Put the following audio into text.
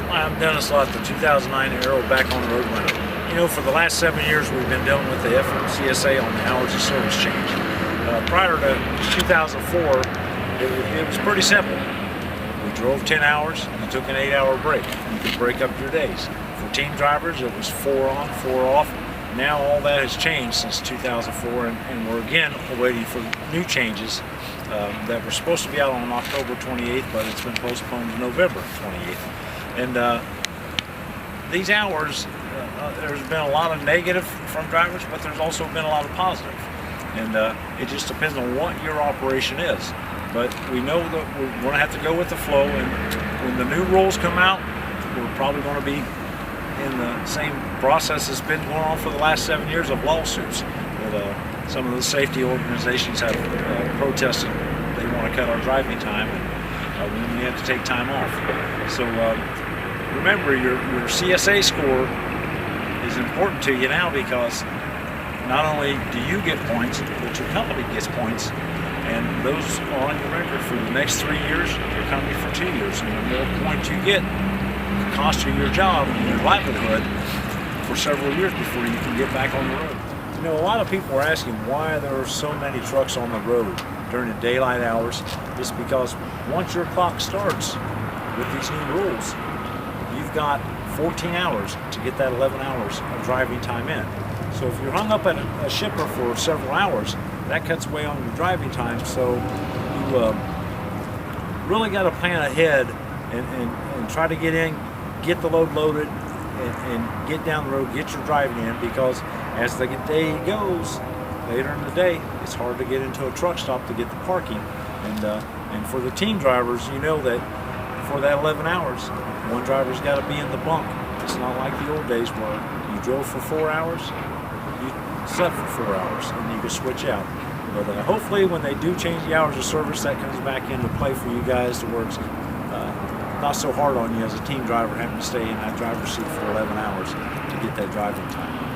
I'm Dennis Lott, the 2009 Aero Back on the Road winner. You know, for the last 7 years, we've been dealing with the FMCSA on the hours of service change. Prior to 2004, it was pretty simple. We drove 10 hours and you took an 8-hour break. You could break up your days. For team drivers, it was 4 on, 4 off. Now all that has changed since 2004, and we're again waiting for new changes that were supposed to be out on October 28th, but it's been postponed to November 28th. And these hours, there's been a lot of negative from drivers, but there's also been a lot of positive. And it just depends on what your operation is. But we know that we're going to have to go with the flow, and when the new rules come out, we're probably going to be in the same process that's been going on for the last 7 years of lawsuits. That some of the safety organizations have protested they want to cut our driving time, and we have to take time off. So remember, your CSA score is important to you now, because not only do you get points, but your company gets points, and those are on your record for the next 3 years, your company for 2 years. And the more points you get, it costs you your job and your livelihood for several years before you can get back on the road. You know, a lot of people are asking why there are so many trucks on the road during the daylight hours. It's because once your clock starts with these new rules, you've got 14 hours to get that 11 hours of driving time in. So if you're hung up at a shipper for several hours, that cuts away on your driving time. So you really got to plan ahead and try to get in, get the load loaded, and get down the road, get your driving in, because as the day goes, later in the day, it's hard to get into a truck stop to get the parking. And for the team drivers, you know that for that 11 hours, one driver's got to be in the bunk. It's not like the old days where you drove for 4 hours, you slept for 4 hours, and you could switch out. But hopefully when they do change the hours of service, that comes back into play for you guys to where it's not so hard on you as a team driver having to stay in that driver's seat for 11 hours to get that driving time.